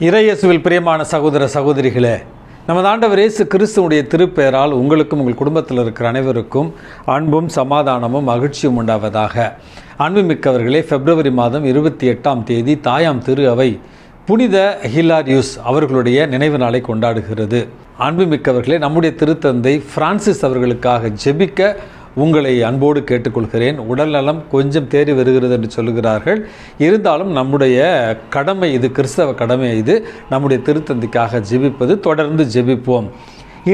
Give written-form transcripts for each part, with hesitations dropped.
இறையேசுவில் பிரியமான சகோதர சகோதரிகளே, நமது ஆண்டவர் இயேசு கிறிஸ்துவுடைய திருப்பெயரால் உங்களுக்கும் உங்கள் குடும்பத்தில் இருக்கிற அனைவருக்கும் அன்பும் சமாதானமும் மகிழ்ச்சியும் உண்டாவதாக. அன்புமிக்கவர்களே, பிப்ரவரி மாதம் 28ஆம் தேதி தாயாம் திரு அவை புனித ஹிலாரியுஸ் அவர்களுடைய நினைவு நாளை கொண்டாடுகிறது. அன்புமிக்கவர்களே, நம்முடைய திருத்தந்தை பிரான்சிஸ் அவர்களுக்காக ஜெபிக்க உங்களை அன்போடு கேட்டுக்கொள்கிறேன். உடல்நலம் கொஞ்சம் தேறி வருகிறது என்று சொல்லுகிறார்கள். இருந்தாலும் நம்முடைய கடமை இது, கிறிஸ்தவ கடமை இது. நம்முடைய திருத்தந்தைக்காக ஜெபிப்பது, தொடர்ந்து ஜெபிப்போம்.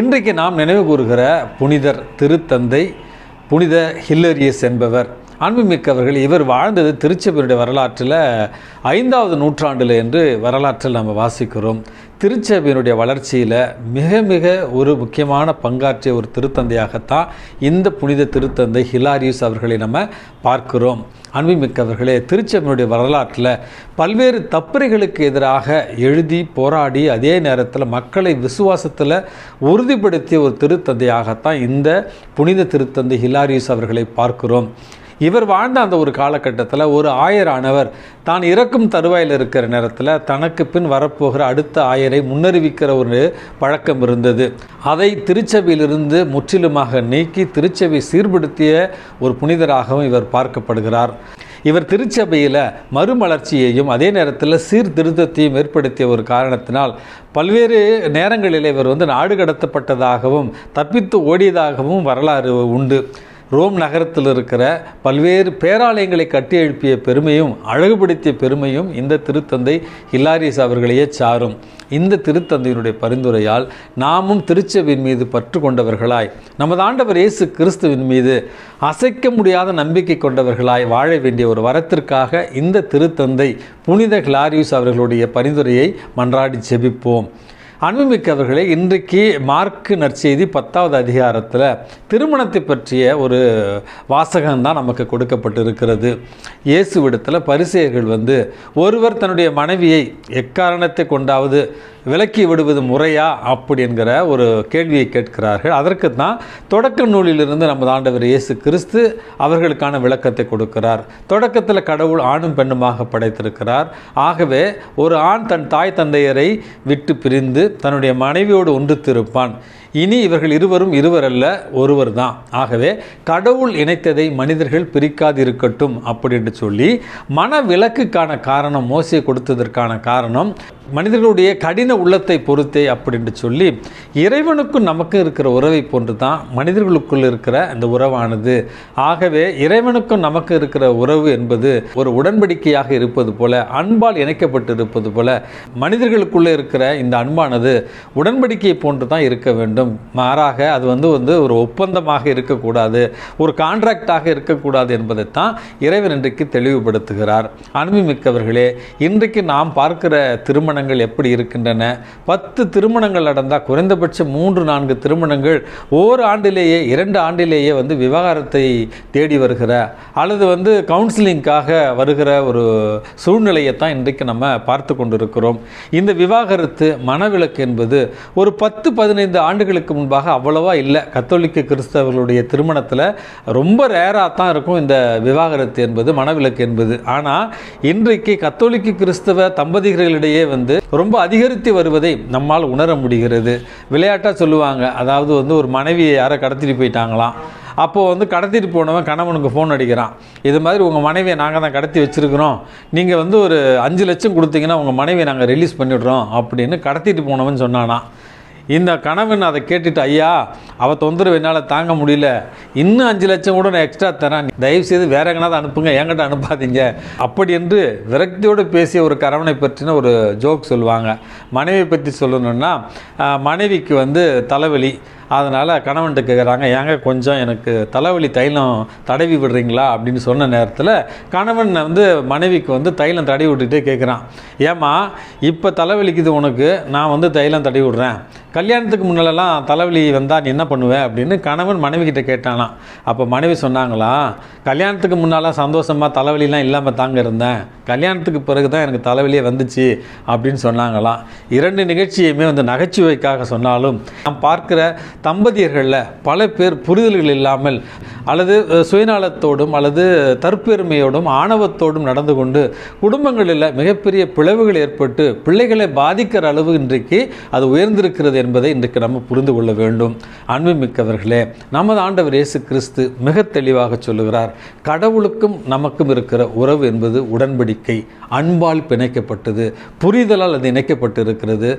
இன்றைக்கு நாம் நினைவு கூறுகிற புனிதர் திருத்தந்தை புனித ஹிலரியஸ் என்பவர். அன்புமிக்கவர்கள், இவர் வாழ்ந்தது திருச்சபையுடைய வரலாற்றில் 5வது நூற்றாண்டில் என்று வரலாற்றில் நம்ம வாசிக்கிறோம். திருச்சபையினுடைய வளர்ச்சியில் மிக ஒரு முக்கியமான பங்காற்றிய ஒரு திருத்தந்தையாகத்தான் இந்த புனித திருத்தந்தை ஹிலாரியுஸ் அவர்களை நம்ம பார்க்கிறோம். அன்புமிக்கவர்களே, திருச்சபையினுடைய வரலாற்றில் பல்வேறு தப்பறைகளுக்கு எதிராக எழுதி போராடி அதே நேரத்தில் மக்களை விசுவாசத்தில் உறுதிப்படுத்திய ஒரு திருத்தந்தையாகத்தான் இந்த புனித திருத்தந்தை ஹிலாரியுஸ் அவர்களை பார்க்கிறோம். இவர் வாழ்ந்த அந்த ஒரு காலகட்டத்தில் ஒரு ஆயரானவர் தான் இறக்கும் தருவாயில் இருக்கிற நேரத்தில் தனக்கு பின் வரப்போகிற அடுத்த ஆயரை முன்னறிவிக்கிற ஒரு பழக்கம் இருந்தது. அதை திருச்சபையிலிருந்து முற்றிலுமாக நீக்கி திருச்சபை சீர்படுத்திய ஒரு புனிதராகவும் இவர் பார்க்கப்படுகிறார். இவர் திருச்சபையில் மறுமலர்ச்சியையும் அதே நேரத்தில் சீர்திருத்தத்தையும் ஏற்படுத்திய ஒரு காரணத்தினால் பல்வேறு நேரங்களில் இவர் நாடு கடத்தப்பட்டதாகவும் தப்பித்து ஓடியதாகவும் வரலாறு உண்டு. ரோம் நகரத்தில் இருக்கிற பல்வேறு பேராலயங்களை கட்டி எழுப்பிய பெருமையும் அழகுபடுத்திய பெருமையும் இந்த திருத்தந்தை ஹிலாரியுஸ் அவர்களையே சாரும். இந்த திருத்தந்தையினுடைய பரிந்துரையால் நாமும் திருச்சபையின் மீது பற்று கொண்டவர்களாய், நமது ஆண்டவர் இயேசு கிறிஸ்துவின் மீது அசைக்க முடியாத நம்பிக்கை கொண்டவர்களாய் வாழ வேண்டிய ஒரு வரத்திற்காக இந்த திருத்தந்தை புனித ஹிலாரியுஸ் அவர்களுடைய பரிந்துரையை மன்றாடி ஜெபிப்போம். அன்புமிக்கவர்களே, இன்றைக்கு மார்க்கு நற்செய்தி 10வது அதிகாரத்தில் திருமணத்தை பற்றிய ஒரு வாசகம்தான் நமக்கு கொடுக்கப்பட்டிருக்கிறது. இயேசுவிடத்தில் பரிசேயர்கள் ஒருவர் தன்னுடைய மனைவியை எக்காரணத்தை கொண்டாவது விலக்கி விடுவது முறையா அப்படி என்கிற ஒரு கேள்வியை கேட்கிறார்கள். அதற்கு தான் தொடக்க நூலிலிருந்து நமது ஆண்டவர் இயேசு கிறிஸ்து அவர்களுக்கான விளக்கத்தை கொடுக்கிறார். தொடக்கத்தில் கடவுள் ஆணும் பெண்ணுமாக படைத்திருக்கிறார். ஆகவே ஒரு ஆண் தன் தாய் தந்தையரை விட்டு பிரிந்து தன்னுடைய மனைவியோடு ஒன்றுத்திருப்பான். இனி இவர்கள் இருவரும் இருவரல்ல, ஒருவர் தான். ஆகவே கடவுள் இணைத்ததை மனிதர்கள் பிரிக்காது இருக்கட்டும் அப்படி என்று சொல்லி மன விலக்குக்கான காரணம், மோசே கொடுத்ததற்கான காரணம் மனிதர்களுடைய கடின உள்ளத்தை பொறுத்தே அப்படி என்று சொல்லி இறைவனுக்கும் நமக்கும் இருக்கிற உறவை போன்று தான் மனிதர்களுக்குள் இருக்கிற அந்த உறவானது. ஆகவே இறைவனுக்கும் நமக்கு இருக்கிற உறவு என்பது ஒரு உடன்படிக்கையாக இருப்பது போல, அன்பால் இணைக்கப்பட்டு இருப்பது போல மனிதர்களுக்குள்ளே இருக்கிற இந்த அன்பானது உடன்படிக்கையை போன்று தான் இருக்க வேண்டும். மாறாக அது ஒரு ஒப்பந்தமாக இருக்கக்கூடாது, ஒரு கான்ட்ராக்டாக இருக்கக்கூடாது என்பதைத்தான் இறைவன் இன்றைக்கு தெளிவுபடுத்துகிறார். அன்புமிக்கவர்களே, இன்றைக்கு நாம் பார்க்கிற திருமணங்கள் எப்படி இருக்கின்றன? 10 திருமணங்கள் நடந்தால் குறைந்தபட்சம் 3-4 திருமணங்கள் ஓர் ஆண்டிலேயே 2 ஆண்டிலேயே விவாகரத்தை தேடி வருகிற அல்லது கவுன்சிலிங்காக வருகிற ஒரு சூழ்நிலையை தான் இன்றைக்கு நம்ம பார்த்து கொண்டிருக்கிறோம். இந்த விவாகரத்து மனவிலக்கு என்பது ஒரு 10-15 ஆண்டுகளுக்கு முன்பாக அவ்வளவா இல்லை. கத்தோலிக்க கிறிஸ்தவர்களுடைய திருமணத்தில் ரொம்ப ரேராக தான் இருக்கும் இந்த விவாகரத்து என்பது, மனவிலக்கு என்பது. ஆனால் இன்றைக்கு கத்தோலிக்க கிறிஸ்தவ தம்பதிகளிடையே ரொம்ப அதிகரித்து வருவதை நம்மால் உணர முடிகிறது. விளையாட்டாக சொல்லுவாங்க, அதாவது ஒரு மனைவியை யாரை கடத்திட்டு போயிட்டாங்களாம். அப்போது கடத்திட்டு போனவன் கணவனுக்கு ஃபோன் அடிக்கிறான், இது மாதிரி உங்கள் மனைவியை நாங்கள் தான் கடத்தி வச்சுருக்கிறோம், நீங்கள் ஒரு 5 லட்சம் கொடுத்தீங்கன்னா உங்கள் மனைவியை நாங்கள் ரிலீஸ் பண்ணிவிடுறோம் அப்படின்னு கடத்திட்டு போனவன் சொன்னானா. இந்த கணவன் அதை கேட்டுட்டு, ஐயா அவள் தொந்தரவு என்னால் தாங்க முடியல, இன்னும் 5 லட்சம் கூட நான் எக்ஸ்ட்ரா தரேன், தயவுசெய்து வேற எங்கேனாவது அனுப்புங்க, என்கிட்ட அனுப்பாதீங்க அப்படி என்று விரக்தியோடு பேசிய ஒரு கணவனை பற்றின ஒரு ஜோக் சொல்லுவாங்க. மனைவியை பற்றி சொல்லணுன்னா, மனைவிக்கு தலைவலி, அதனால் கணவன்கிட்ட கேட்குறாங்க, ஏங்க கொஞ்சம் எனக்கு தலைவலி தைலம் தடவி விடுறீங்களா அப்படின்னு சொன்ன நேரத்தில் கணவன் மனைவிக்கு தைலம் தடவி விட்டுட்டே கேட்குறான், ஏம்மா இப்போ தலைவலிக்குது உனக்கு, நான் தைலம் தடவி விடுறேன், கல்யாணத்துக்கு முன்னாலெல்லாம் தலைவலி வந்தால் நீ என்ன பண்ணுவேன் அப்படின்னு கணவன் மனைவிக்கிட்ட கேட்டானா. அப்போ மனைவி சொன்னாங்களா, கல்யாணத்துக்கு முன்னால் சந்தோஷமாக தலைவலிலாம் இல்லாமல் தாங்க இருந்தேன், கல்யாணத்துக்கு பிறகு தான் எனக்கு தலைவலியே வந்துச்சு அப்படின்னு சொன்னாங்களாம். 2 நிகழ்ச்சியுமே நகைச்சுவைக்காக சொன்னாலும் நாம் பார்க்கிற தம்பதியர்களில் பல பேர் புரிதல்கள் இல்லாமல் அல்லது சுயநலத்தோடும் அல்லது தற்பெருமையோடும் ஆணவத்தோடும் நடந்து கொண்டு குடும்பங்களில் மிகப்பெரிய பிளவுகள் ஏற்பட்டு பிள்ளைகளை பாதிக்கிற அளவு இன்றைக்கு அது உயர்ந்திருக்கிறது என்பதை இன்றைக்கு நம்ம புரிந்து கொள்ள வேண்டும். அன்புமிக்கவர்களே, நமது ஆண்டவர் இயேசு கிறிஸ்து மிக தெளிவாக சொல்லுகிறார், கடவுளுக்கும் நமக்கும் இருக்கிற உறவு என்பது உடன்படிக்கை, அன்பால் பிணைக்கப்பட்டது, புரிதலால் அது இணைக்கப்பட்டு இருக்கிறது,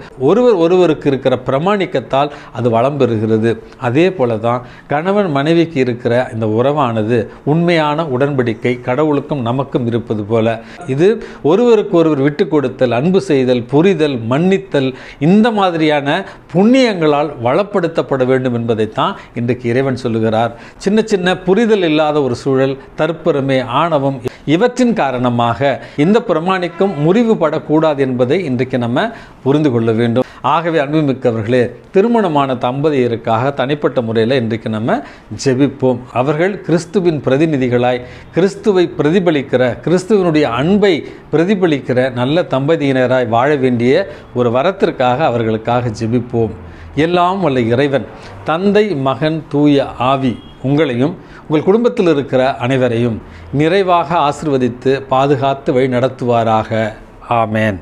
ஒருவருக்கு இருக்கிற பிரமாணிக்கத்தால் அது வளம் பெறுகிறது. அதே போல தான் கணவன் மனைவிக்கு இருக்கிற இந்த உறவானது உண்மையான உடன்படிக்கை கடவுளுக்கும் நமக்கும் இருப்பது போல இது ஒருவருக்கு ஒருவர் விட்டு கொடுத்தல், அன்பு செய்தல், புரிதல், மன்னித்தல், இந்த மாதிரியான புண்ணியங்களால் வளப்படுத்தப்பட வேண்டும் என்பதைத்தான் இன்றைக்கு இறைவன் சொல்லுகிறார். சின்ன சின்ன புரிதல் இல்லாத ஒரு சூழல், தற்பெருமை, ஆணவம், இவற்றின் காரணமாக இந்த பிரமாணிக்கும் முறிவுபடக்கூடாது என்பதை இன்றைக்கு நம்ம புரிந்து கொள்ள வேண்டும். ஆகவே அன்புமிக்கவர்களே, திருமணமான தம்பதியருக்காக தனிப்பட்ட முறையில் இன்றைக்கு நம்ம ஜெபிப்போம். அவர்கள் கிறிஸ்துவின் பிரதிநிதிகளாய் கிறிஸ்துவை பிரதிபலிக்கிற, கிறிஸ்துவனுடைய அன்பை பிரதிபலிக்கிற நல்ல தம்பதியினராய் வாழ வேண்டிய ஒரு வரத்திற்காக அவர்களுக்காக ஜெபிப்போம். எல்லாம் வல்ல இறைவன், தந்தை, மகன், தூய ஆவி உங்களையும் உங்கள் குடும்பத்தில் இருக்கிற அனைவரையும் நிறைவாக ஆசீர்வதித்து பாதுகாத்து வழி நடத்துவாராக. ஆமேன்.